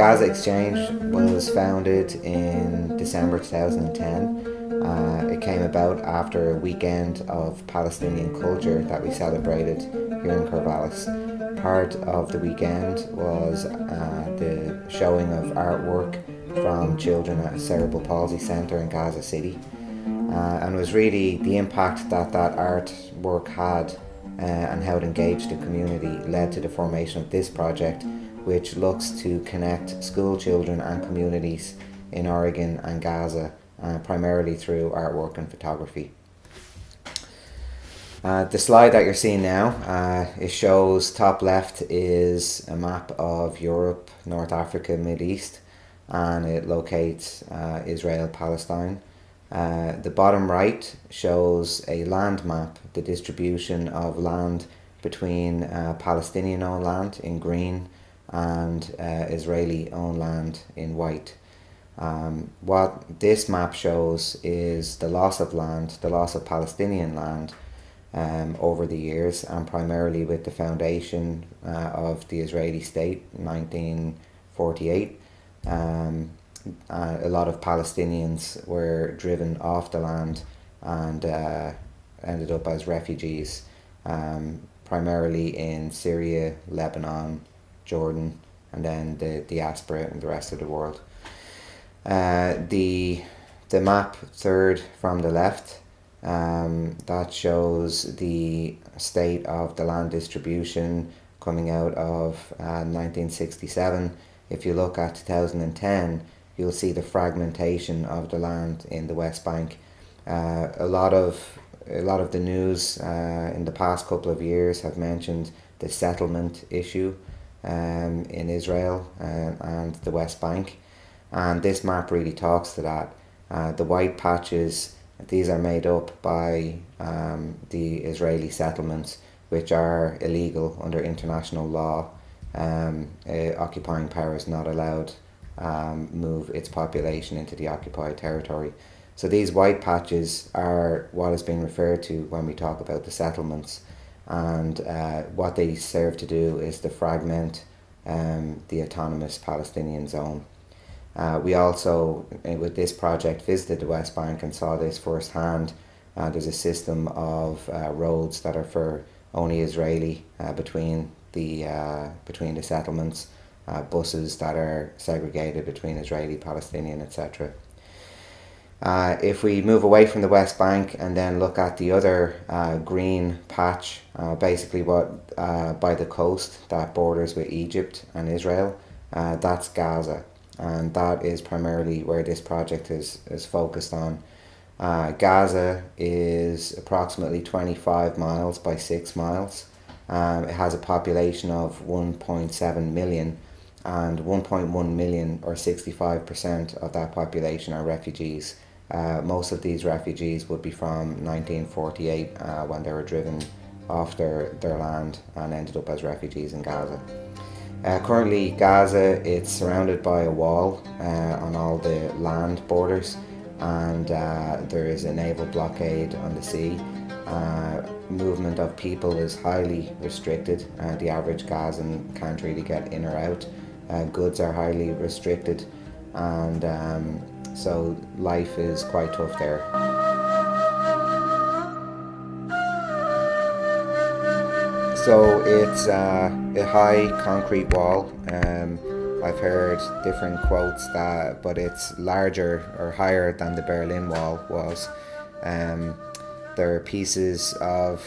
Gaza Exchange was founded in December 2010. It came about after a weekend of Palestinian culture that we celebrated here in Corvallis. Part of the weekend was the showing of artwork from children at a cerebral palsy centre in Gaza City. And it was really the impact that artwork had and how it engaged the community led to the formation of this project, which looks to connect school children and communities in Oregon and Gaza, primarily through artwork and photography. The slide that you're seeing now, it shows top left is a map of Europe, North Africa, Middle East, and it locates Israel, Palestine. The bottom right shows a land map, the distribution of land between Palestinian owned land in green and Israeli owned land in white. What this map shows is the loss of land, the loss of Palestinian land over the years, and primarily with the foundation of the Israeli state in 1948. A lot of Palestinians were driven off the land and ended up as refugees, primarily in Syria, Lebanon, Jordan, and then the diaspora and the rest of the world. The map third from the left, that shows the state of the land distribution coming out of 1967. If you look at 2010, you'll see the fragmentation of the land in the West Bank. A lot of the news in the past couple of years have mentioned the settlement issue in Israel and the West Bank, and this map really talks to that. The white patches, these are made up by the Israeli settlements, which are illegal under international law. Occupying power is not allowed move its population into the occupied territory. So these white patches are what is being referred to when we talk about the settlements, and what they serve to do is to fragment the autonomous Palestinian zone. We also, with this project, visited the West Bank and saw this firsthand. There's a system of roads that are for only Israeli between the settlements, buses that are segregated between Israeli, Palestinian, etc. If we move away from the West Bank and then look at the other green patch, basically what by the coast that borders with Egypt and Israel, that's Gaza, and that is primarily where this project is focused on. Gaza is approximately 25 miles by 6 miles. It has a population of 1.7 million, and 1.1 million, or 65% of that population, are refugees. Most of these refugees would be from 1948 when they were driven off their land and ended up as refugees in Gaza. Currently Gaza, it's surrounded by a wall on all the land borders, and there is a naval blockade on the sea. Movement of people is highly restricted. The average Gazan can't really get in or out. Goods are highly restricted, and so life is quite tough there. So it's a high concrete wall. I've heard different quotes but it's larger or higher than the Berlin Wall was. There are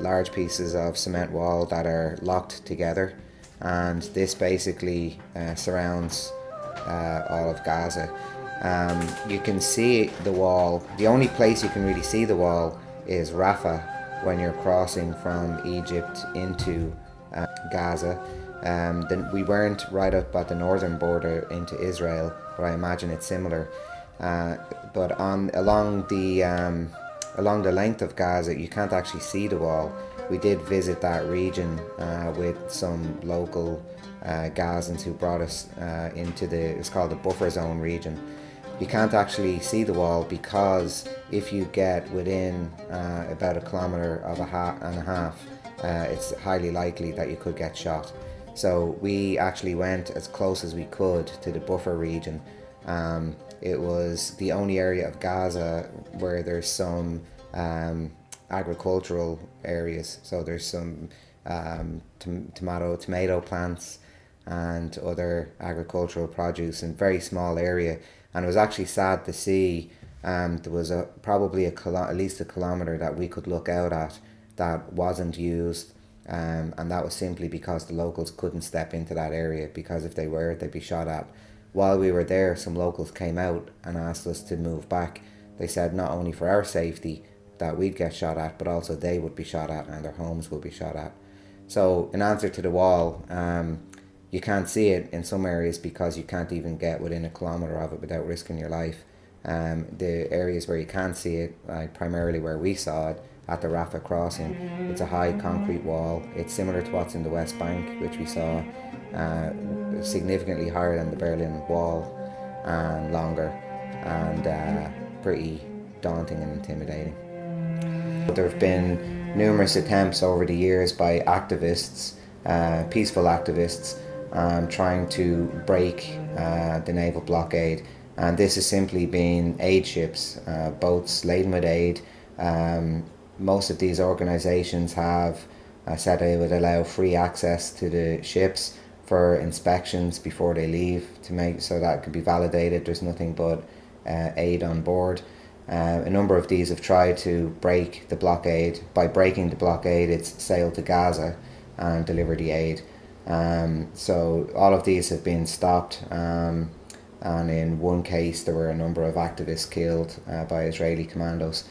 large pieces of cement wall that are locked together, and this basically surrounds all of Gaza. You can see the wall. The only place you can really see the wall is Rafah when you're crossing from Egypt into Gaza. Then we weren't right up at the northern border into Israel, but I imagine it's similar. But along the length of Gaza, you can't actually see the wall. We did visit that region with some local Gazans who brought us into it's called the buffer zone region. You can't actually see the wall because if you get within about a kilometre and a half, it's highly likely that you could get shot. So we actually went as close as we could to the buffer region. It was the only area of Gaza where there's some agricultural areas. So there's some tomato plants and other agricultural produce in a very small area. And it was actually sad to see there was probably at least a kilometre that we could look out at that wasn't used, and that was simply because the locals couldn't step into that area, because if they were, they'd be shot at. While we were there, some locals came out and asked us to move back. They said not only for our safety that we'd get shot at, but also they would be shot at and their homes would be shot at. So in answer to the wall, you can't see it in some areas because you can't even get within a kilometre of it without risking your life. The areas where you can see it, like primarily where we saw it, at the Rafah crossing, it's a high concrete wall. It's similar to what's in the West Bank, which we saw, significantly higher than the Berlin Wall and longer, and pretty daunting and intimidating. There have been numerous attempts over the years by activists, peaceful activists, trying to break the naval blockade, and this has simply been aid ships, boats laden with aid. Most of these organisations have said they would allow free access to the ships for inspections before they leave, to make so that it can be validated there's nothing but aid on board. A number of these have tried to break the blockade. By breaking the blockade, it's sailed to Gaza and deliver the aid. So all of these have been stopped, and in one case there were a number of activists killed by Israeli commandos.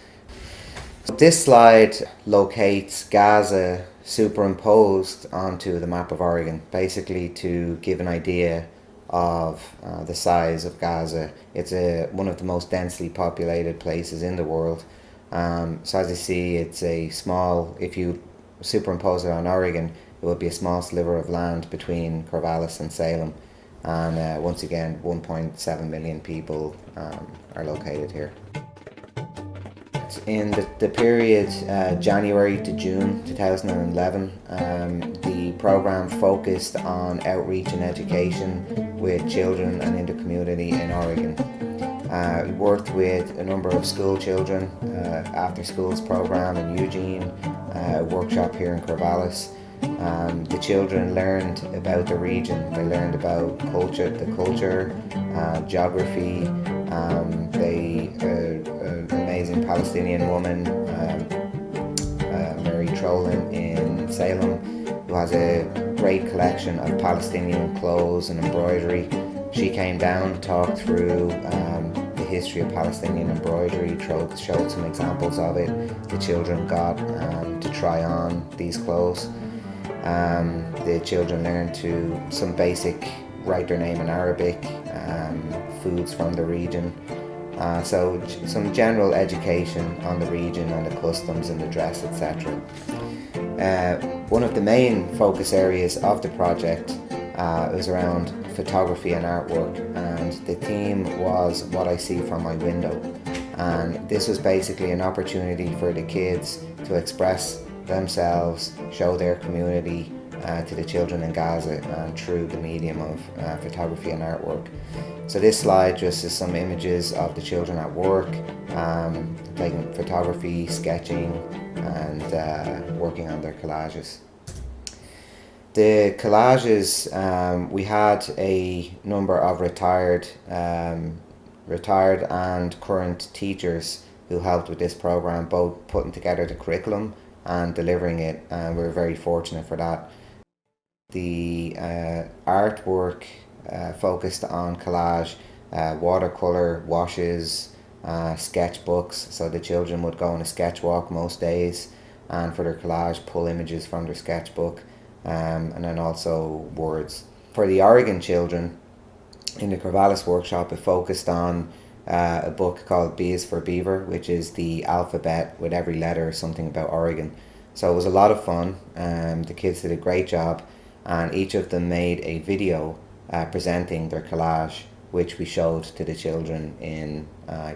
This slide locates Gaza superimposed onto the map of Oregon, basically to give an idea of the size of Gaza. It's one of the most densely populated places in the world. So as you see, it's a small, if you superimpose it on Oregon, it would be a small sliver of land between Corvallis and Salem. And once again, 1.7 million people are located here. In the period January to June 2011, the program focused on outreach and education with children and in the community in Oregon. We worked with a number of school children, after schools program in Eugene, a workshop here in Corvallis. The children learned about the region. They learned about the culture, geography. An amazing Palestinian woman, Mary Trolin in Salem, who has a great collection of Palestinian clothes and embroidery. She came down, talked through the history of Palestinian embroidery, showed some examples of it. The children got to try on these clothes. The children learned to some basic write their name in Arabic, foods from the region. So some general education on the region and the customs and the dress, etc. One of the main focus areas of the project was around photography and artwork, and the theme was what I see from my window. And this was basically an opportunity for the kids to express themselves, show their community to the children in Gaza through the medium of photography and artwork. So this slide just is some images of the children at work, taking photography, sketching, and working on their collages. The collages, we had a number of retired and current teachers who helped with this program, both putting together the curriculum and delivering it, and we were very fortunate for that. The artwork focused on collage, watercolour, washes, sketchbooks, so the children would go on a sketch walk most days, and for their collage pull images from their sketchbook, and then also words. For the Oregon children, in the Corvallis workshop, it focused on a book called B is for Beaver, which is the alphabet with every letter something about Oregon. So it was a lot of fun. The kids did a great job, and each of them made a video presenting their collage, which we showed to the children in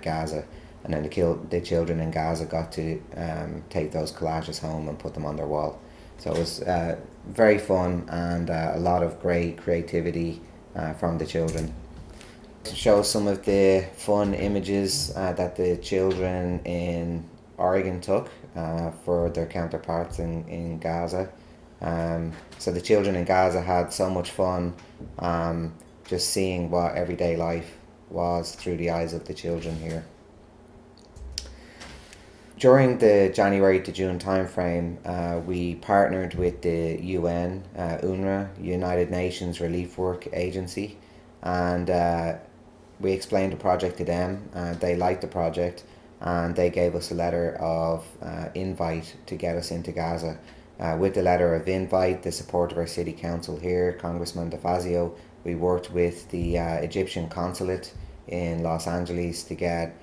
Gaza, and then the children in Gaza got to take those collages home and put them on their wall. So it was very fun, and a lot of great creativity from the children. To show some of the fun images that the children in Oregon took for their counterparts in Gaza. So the children in Gaza had so much fun just seeing what everyday life was through the eyes of the children here. During the January to June timeframe, we partnered with the UN, UNRWA, United Nations Relief Work Agency, and we explained the project to them. They liked the project, and they gave us a letter of invite to get us into Gaza. With the letter of invite, the support of our city council here, Congressman DeFazio, we worked with the Egyptian consulate in Los Angeles to get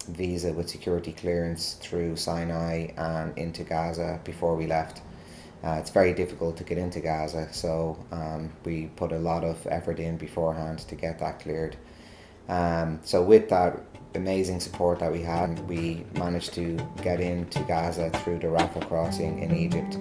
visa with security clearance through Sinai and into Gaza before we left. It's very difficult to get into Gaza, so we put a lot of effort in beforehand to get that cleared. So with that amazing support that we had, we managed to get into Gaza through the Rafah crossing in Egypt.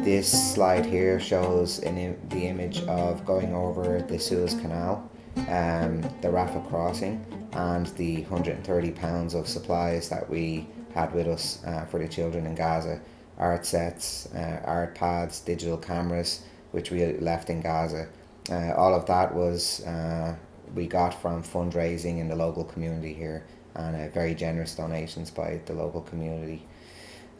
This slide here shows the image of going over the Suez Canal, the Rafah crossing, and the 130 pounds of supplies that we had with us for the children in Gaza. Art sets, art pads, digital cameras, which we left in Gaza. All of that was we got from fundraising in the local community here, and very generous donations by the local community.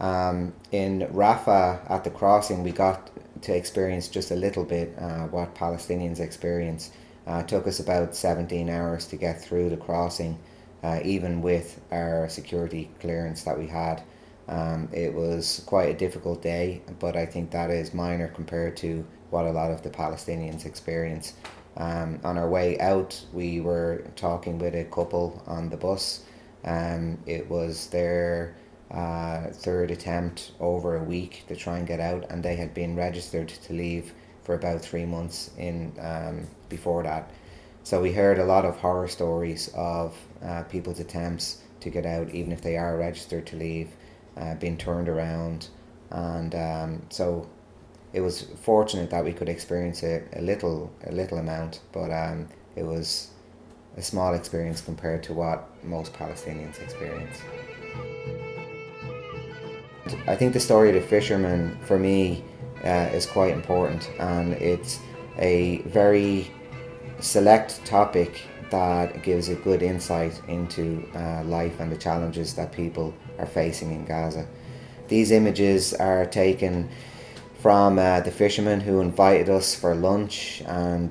In Rafah at the crossing, we got to experience just a little bit what Palestinians experience. It took us about 17 hours to get through the crossing, even with our security clearance that we had. It was quite a difficult day, but I think that is minor compared to what a lot of the Palestinians experience. On our way out, we were talking with a couple on the bus. It was their third attempt over a week to try and get out, and they had been registered to leave for about 3 months before that. So we heard a lot of horror stories of people's attempts to get out, even if they are registered to leave, being turned around, and so it was fortunate that we could experience a little amount, but it was a small experience compared to what most Palestinians experience. I think the story of the fisherman, for me, is quite important, and it's a very select topic that gives a good insight into life and the challenges that people are facing in Gaza. These images are taken from the fisherman who invited us for lunch and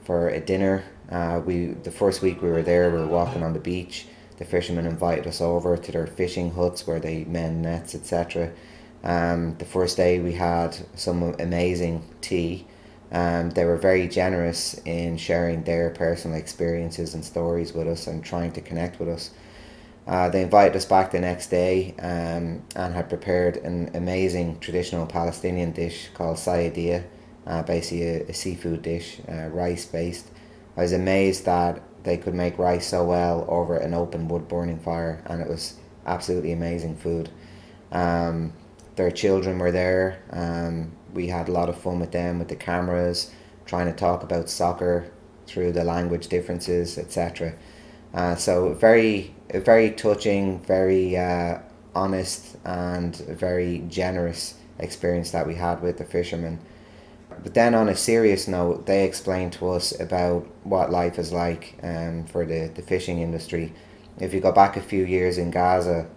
for a dinner. The first week we were there, we were walking on the beach. The fishermen invited us over to their fishing huts where they mend nets, etc. The first day we had some amazing tea. They were very generous in sharing their personal experiences and stories with us and trying to connect with us. They invited us back the next day and had prepared an amazing traditional Palestinian dish called sayadiyya, basically a seafood dish, rice based. I was amazed that they could make rice so well over an open wood burning fire, and it was absolutely amazing food. Their children were there. We had a lot of fun with them, with the cameras, trying to talk about soccer through the language differences, etc. So a very touching, very honest and very generous experience that we had with the fishermen. But then on a serious note, they explained to us about what life is like for the fishing industry. If you go back a few years in Gaza,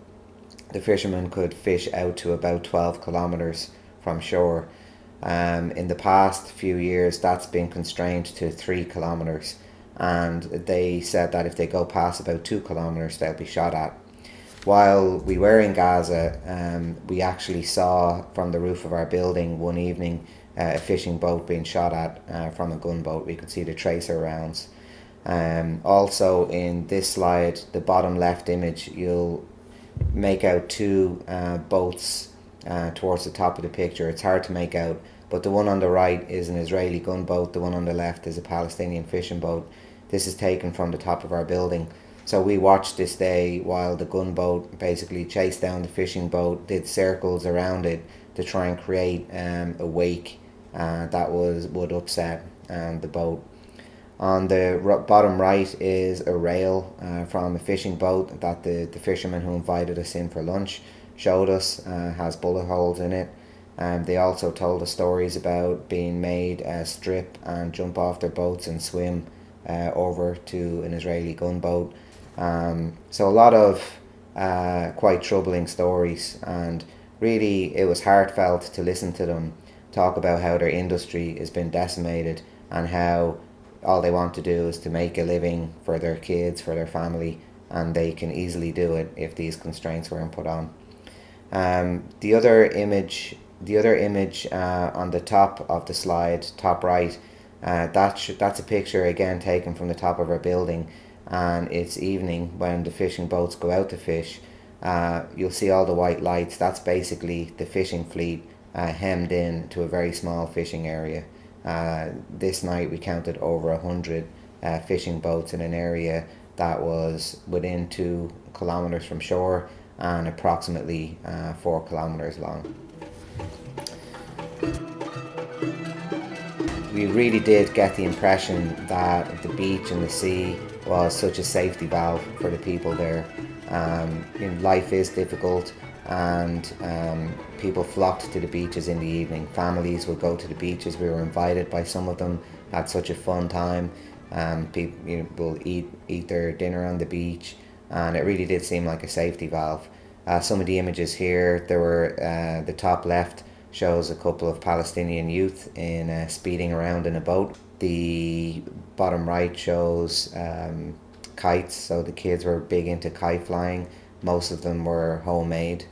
the fishermen could fish out to about 12 kilometers from shore. In the past few years, that's been constrained to 3 kilometers. And they said that if they go past about 2 kilometers, they'll be shot at. While we were in Gaza, we actually saw from the roof of our building one evening a fishing boat being shot at from a gunboat. We could see the tracer rounds. Also in this slide, the bottom left image, you'll make out two boats towards the top of the picture. It's hard to make out, but the one on the right is an Israeli gunboat, the one on the left is a Palestinian fishing boat. This is taken from the top of our building. So we watched this day while the gunboat basically chased down the fishing boat, did circles around it to try and create a wake that would upset the boat. On the bottom right is a rail from a fishing boat that the fisherman who invited us in for lunch showed us, has bullet holes in it. They also told us stories about being made strip and jump off their boats and swim over to an Israeli gunboat. So a lot of quite troubling stories, and really it was heartfelt to listen to them talk about how their industry has been decimated and how all they want to do is to make a living for their kids, for their family, and they can easily do it if these constraints weren't put on. The other image on the top of the slide, top right, that's a picture again taken from the top of our building, and it's evening when the fishing boats go out to fish. You'll see all the white lights. That's basically the fishing fleet hemmed in to a very small fishing area. This night we counted over 100 fishing boats in an area that was within 2 kilometers from shore and approximately 4 kilometers long. We really did get the impression that the beach and the sea was such a safety valve for the people there. Life is difficult, and people flocked to the beaches in the evening. Families would go to the beaches. We were invited by some of them. Had such a fun time. People will eat their dinner on the beach, and it really did seem like a safety valve. Some of the images here, there were the top left shows a couple of Palestinian youth in speeding around in a boat. The bottom right shows kites, so the kids were big into kite flying. Most of them were homemade.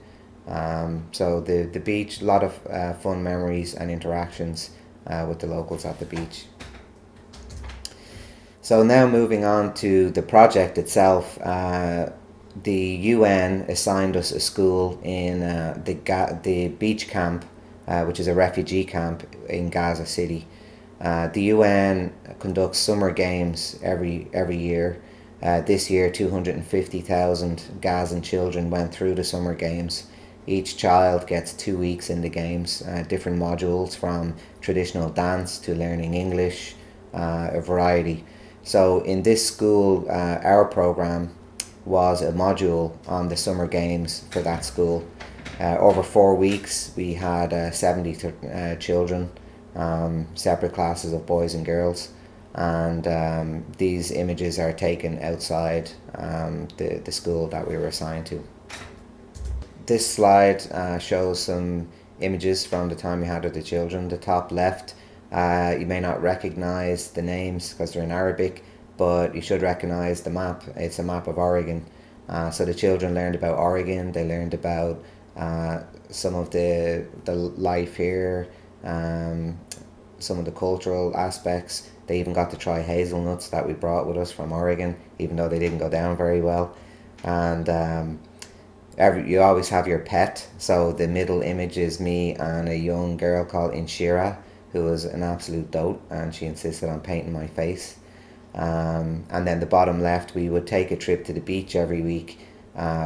So the beach, a lot of fun memories and interactions with the locals at the beach. So now moving on to the project itself, the UN assigned us a school in the beach camp, which is a refugee camp in Gaza City. The UN conducts summer games every year. This year 250,000 Gazan children went through the summer games. Each child gets 2 weeks in the games, different modules from traditional dance to learning English, a variety. So in this school, our program was a module on the summer games for that school. Over 4 weeks we had 70 children, separate classes of boys and girls, and these images are taken outside the school that we were assigned to. This slide shows some images from the time we had with the children. The top left, you may not recognize the names because they're in Arabic, but you should recognize the map. It's a map of Oregon. So the children learned about Oregon. They learned about some of the life here, some of the cultural aspects. They even got to try hazelnuts that we brought with us from Oregon, even though they didn't go down very well. And you always have your pet. So the middle image is me and a young girl called Inshira, who was an absolute dote, and she insisted on painting my face. And then the bottom left, we would take a trip to the beach every week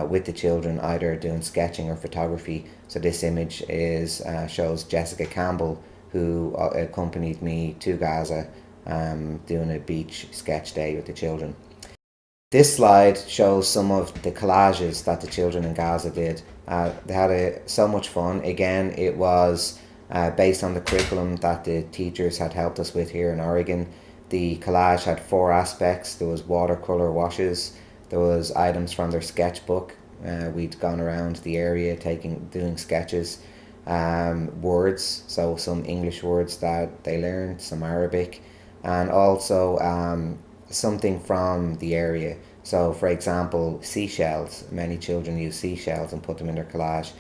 with the children, either doing sketching or photography. So this image shows Jessica Campbell, who accompanied me to Gaza, doing a beach sketch day with the children. This slide shows some of the collages that the children in Gaza did. They had so much fun. Again, it was based on the curriculum that the teachers had helped us with here in Oregon. The collage had 4 aspects. There was watercolor washes, there was items from their sketchbook. We'd gone around the area doing sketches. Words, so some English words that they learned, some Arabic, and also something from the area. So for example, seashells. Many children use seashells and put them in their collage.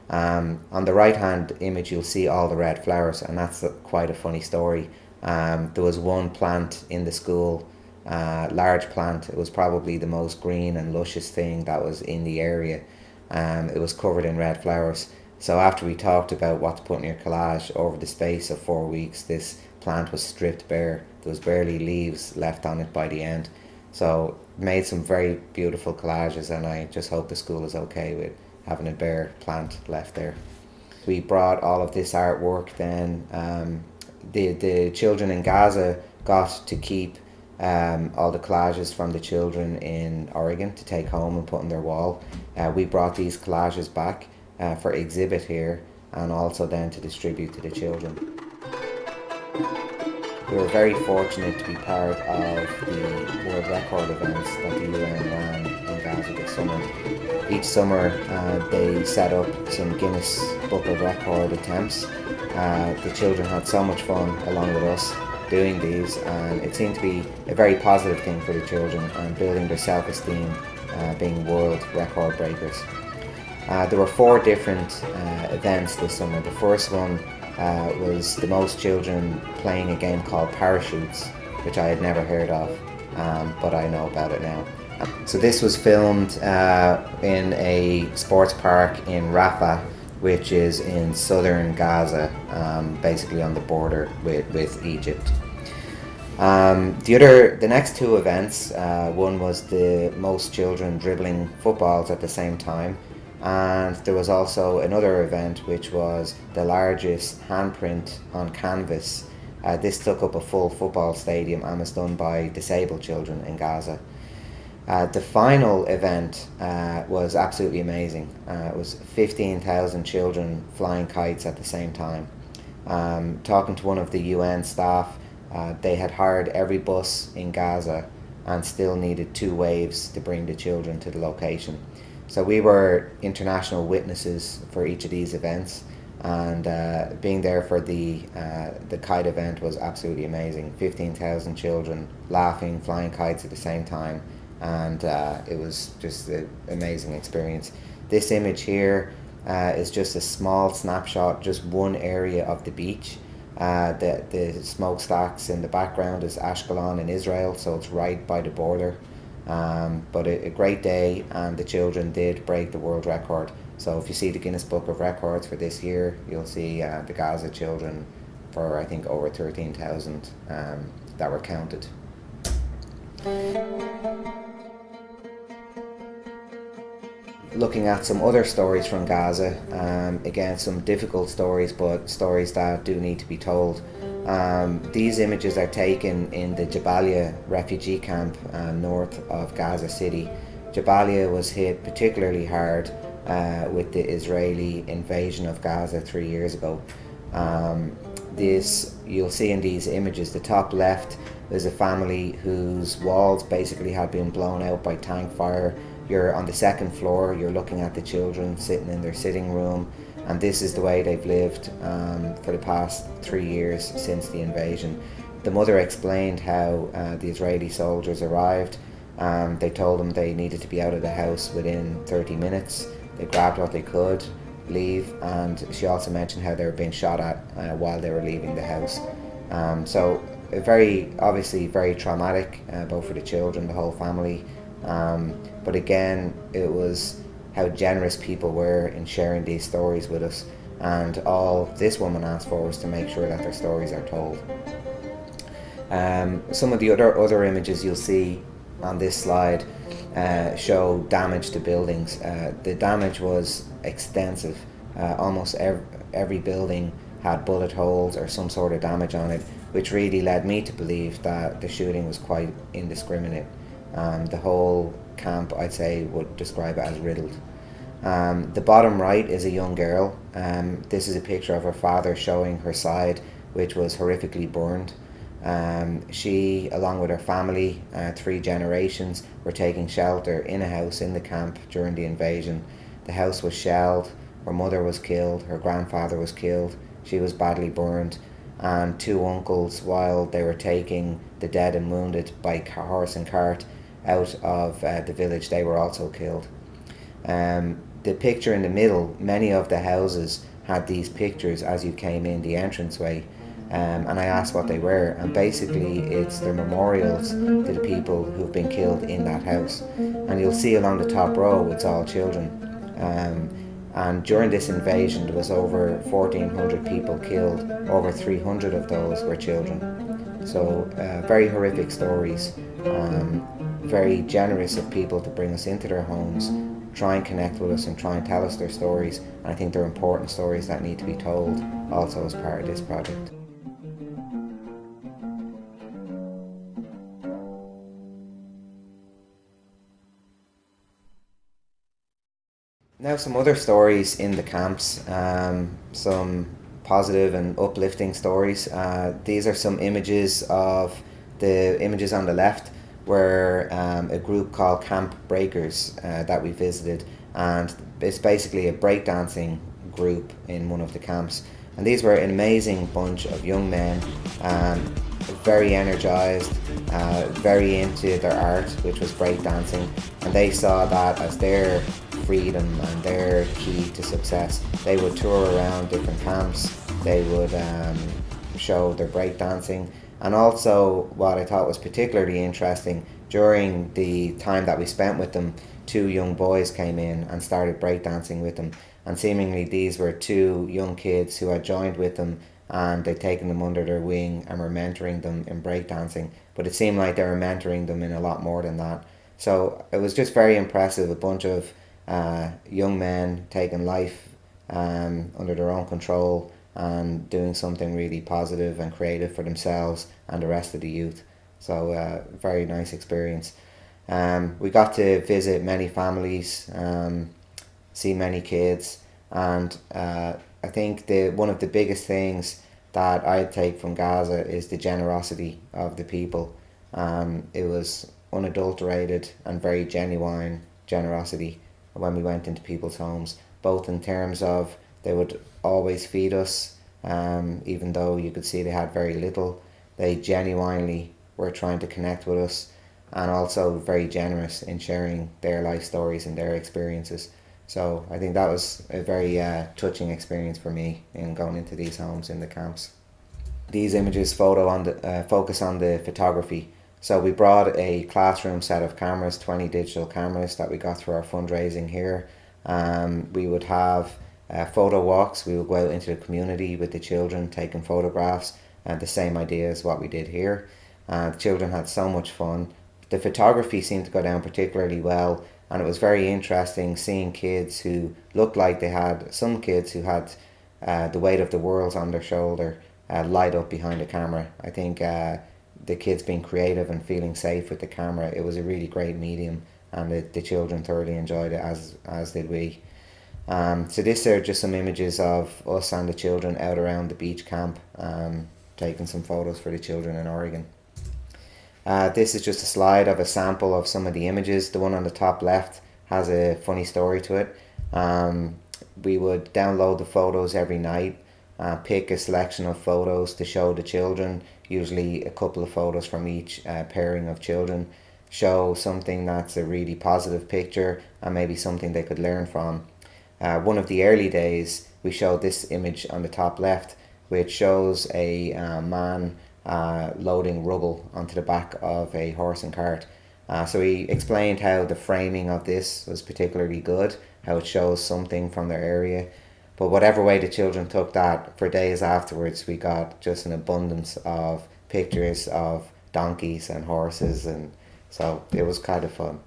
On the right hand image you'll see all the red flowers, and that's quite a funny story. There was one plant in the school, large plant. It was probably the most green and luscious thing that was in the area. It was covered in red flowers. So after we talked about what to put in your collage, over the space of 4 weeks, this plant was stripped bare. There was barely leaves left on it by the end. So made some very beautiful collages, and I just hope the school is okay with having a bare plant left there. We brought all of this artwork then. The children in Gaza got to keep all the collages from the children in Oregon to take home and put on their wall. We brought these collages back for exhibit here, and also then to distribute to the children. We were very fortunate to be part of the world record events that the UN ran in Gaza this summer. Each summer they set up some Guinness Book of Record attempts. The children had so much fun along with us doing these, and it seemed to be a very positive thing for the children and building their self-esteem, being world record breakers. There were 4 different events this summer. The first one was the most children playing a game called Parachutes, which I had never heard of, but I know about it now. So this was filmed in a sports park in Rafah, which is in southern Gaza, basically on the border with Egypt. The next 2 events, one was the most children dribbling footballs at the same time, and there was also another event which was the largest handprint on canvas. This took up a full football stadium and was done by disabled children in Gaza. The final event was absolutely amazing. It was 15,000 children flying kites at the same time. Talking to one of the UN staff, they had hired every bus in Gaza and still needed 2 waves to bring the children to the location. So we were international witnesses for each of these events, and being there for the kite event was absolutely amazing. 15,000 children laughing, flying kites at the same time, and it was just an amazing experience. This image here is just a small snapshot, just one area of the beach. The smokestacks in the background is Ashkelon in Israel, so it's right by the border. But a great day, and the children did break the world record. So if you see the Guinness Book of Records for this year, you'll see the Gaza children for I think over 13,000 that were counted. Looking at some other stories from Gaza, again some difficult stories, but stories that do need to be told. These images are taken in the Jabalia refugee camp north of Gaza City. Jabalia was hit particularly hard with the Israeli invasion of Gaza 3 years ago. This you'll see in these images. The top left is a family whose walls basically had been blown out by tank fire. You're on the 2nd floor, you're looking at the children sitting in their sitting room, and this is the way they've lived for the past 3 years since the invasion. The mother explained how the Israeli soldiers arrived. They told them they needed to be out of the house within 30 minutes. They grabbed what they could, leave, and she also mentioned how they were being shot at while they were leaving the house. So obviously very traumatic, both for the children, the whole family. But again, it was how generous people were in sharing these stories with us, and all this woman asked for was to make sure that their stories are told. Some of the other images you'll see on this slide show damage to buildings. The damage was extensive. Almost every building had bullet holes or some sort of damage on it, which really led me to believe that the shooting was quite indiscriminate. The whole camp, I'd say, would describe it as riddled. The bottom right is a young girl. This is a picture of her father showing her side, which was horrifically burned. She, along with her family, 3 generations, were taking shelter in a house in the camp during the invasion. The house was shelled, her mother was killed, her grandfather was killed, she was badly burned, and 2 uncles, while they were taking the dead and wounded by horse and cart out of the village, they were also killed. The picture in the middle, many of the houses had these pictures as you came in the entranceway, and I asked what they were, and basically it's their memorials to the people who've been killed in that house. And you'll see along the top row it's all children, and during this invasion there was over 1,400 people killed. Over 300 of those were children. So very horrific stories. very generous of people to bring us into their homes, try and connect with us and try and tell us their stories. And I think they're important stories that need to be told also as part of this project. Now, some other stories in the camps, some positive and uplifting stories. These are some images of the images on the left were a group called Camp Breakers that we visited, and it's basically a breakdancing group in one of the camps. And these were an amazing bunch of young men, very energized, very into their art, which was breakdancing, and they saw that as their freedom and their key to success. They would tour around different camps, they would show their breakdancing, and also what I thought was particularly interesting, during the time that we spent with them, two young boys came in and started breakdancing with them, and seemingly these were two young kids who had joined with them, and they'd taken them under their wing and were mentoring them in breakdancing, but it seemed like they were mentoring them in a lot more than that. So it was just very impressive, a bunch of young men taking life under their own control and doing something really positive and creative for themselves and the rest of the youth. So very nice experience. We got to visit many families, see many kids, and I think one of the biggest things that I take from Gaza is the generosity of the people. It was unadulterated and very genuine generosity when we went into people's homes, both in terms of they would always feed us, even though you could see they had very little. They genuinely were trying to connect with us, and also very generous in sharing their life stories and their experiences. So I think that was a very touching experience for me in going into these homes in the camps. These images focus on the photography. So we brought a classroom set of cameras, 20 digital cameras that we got through our fundraising here. We would have photo walks. We would go out into the community with the children taking photographs, and the same idea as what we did here. The children had so much fun. The photography seemed to go down particularly well, and it was very interesting seeing kids who looked like they had, some kids who had the weight of the world on their shoulder light up behind the camera. I think the kids being creative and feeling safe with the camera, it was a really great medium, and the children thoroughly enjoyed it, as did we. So these are just some images of us and the children out around the beach camp, taking some photos for the children in Oregon. This is just a slide of a sample of some of the images. The one on the top left has a funny story to it. We would download the photos every night, pick a selection of photos to show the children, usually a couple of photos from each pairing of children, show something that's a really positive picture and maybe something they could learn from. One of the early days, we showed this image on the top left, which shows a man loading rubble onto the back of a horse and cart. So we explained how the framing of this was particularly good, how it shows something from their area. But whatever way the children took that, for days afterwards we got just an abundance of pictures of donkeys and horses, and so it was kind of fun.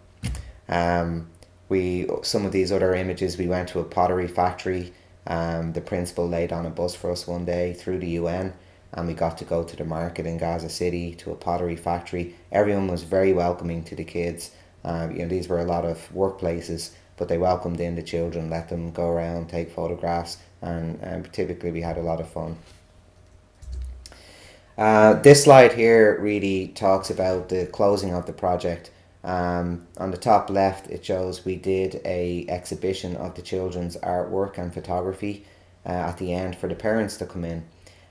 Some of these other images, we went to a pottery factory. The principal laid on a bus for us one day through the UN, and we got to go to the market in Gaza City, to a pottery factory. Everyone was very welcoming to the kids. These were a lot of workplaces, but they welcomed in the children, let them go around, take photographs, and typically we had a lot of fun. This slide here really talks about the closing of the project. On the top left, it shows we did a exhibition of the children's artwork and photography at the end for the parents to come in.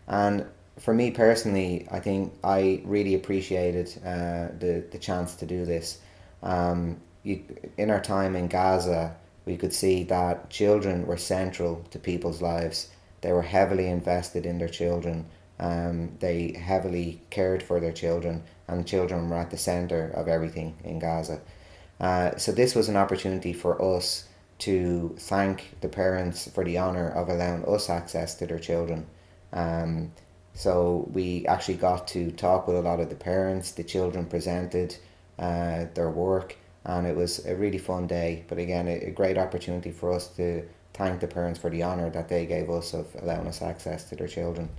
And for me personally, I think I really appreciated the chance to do this. In our time in Gaza, we could see that children were central to people's lives. They were heavily invested in their children. They heavily cared for their children, and children were at the centre of everything in Gaza. So this was an opportunity for us to thank the parents for the honour of allowing us access to their children. So we actually got to talk with a lot of the parents. The children presented their work, and it was a really fun day. But again, a great opportunity for us to thank the parents for the honour that they gave us of allowing us access to their children.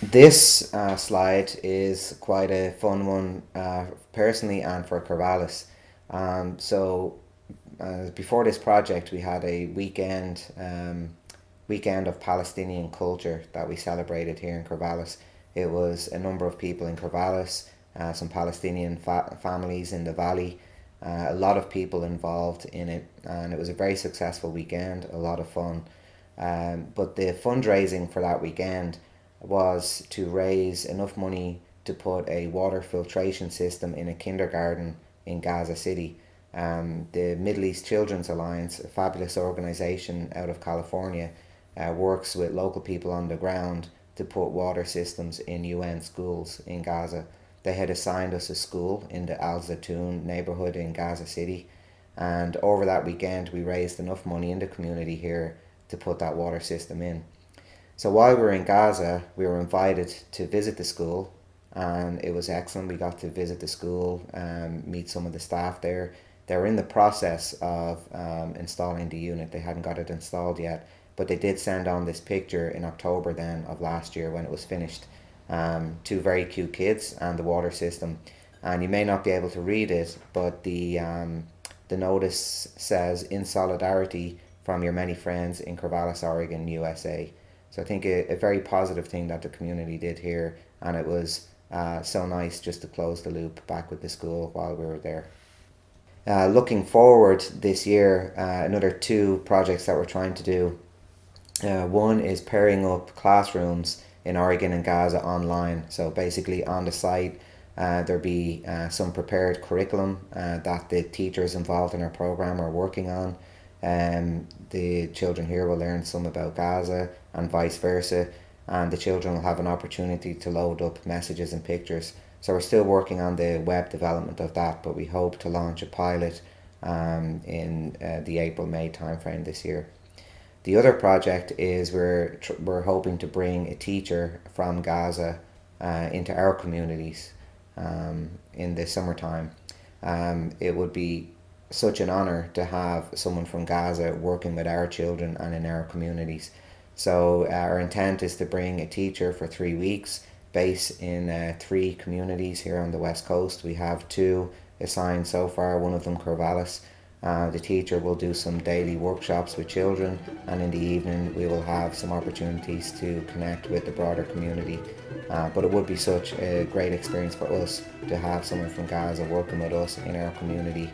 This slide is quite a fun one, personally and for Corvallis. Before this project, we had a weekend of Palestinian culture that we celebrated here in Corvallis. It was a number of people in Corvallis, some Palestinian families in the valley, a lot of people involved in it, and it was a very successful weekend, a lot of fun. But the fundraising for that weekend was to raise enough money to put a water filtration system in a kindergarten in Gaza City. The Middle East Children's Alliance, a fabulous organisation out of California, works with local people on the ground to put water systems in UN schools in Gaza. They had assigned us a school in the Al Zaytun neighbourhood in Gaza City, and over that weekend we raised enough money in the community here to put that water system in. So while we were in Gaza, we were invited to visit the school, and it was excellent. We got to visit the school, meet some of the staff there. They were in the process of installing the unit. They hadn't got it installed yet, but they did send on this picture in October then of last year when it was finished. Two very cute kids and the water system. And you may not be able to read it, but the notice says, "In solidarity from your many friends in Corvallis, Oregon, USA." So I think a very positive thing that the community did here, and it was so nice just to close the loop back with the school while we were there. Looking forward this year, another two projects that we're trying to do. One is pairing up classrooms in Oregon and Gaza online. So basically on the site, there'll be some prepared curriculum that the teachers involved in our program are working on. The children here will learn some about Gaza and vice versa, and the children will have an opportunity to load up messages and pictures. So we're still working on the web development of that, but we hope to launch a pilot in the April-May timeframe this year. The other project is we're hoping to bring a teacher from Gaza into our communities in the summertime. It would be such an honour to have someone from Gaza working with our children and in our communities. So our intent is to bring a teacher for 3 weeks, based in 3 communities here on the west coast. We have 2 assigned so far, one of them Corvallis. The teacher will do some daily workshops with children, and in the evening we will have some opportunities to connect with the broader community. But it would be such a great experience for us to have someone from Gaza working with us in our community.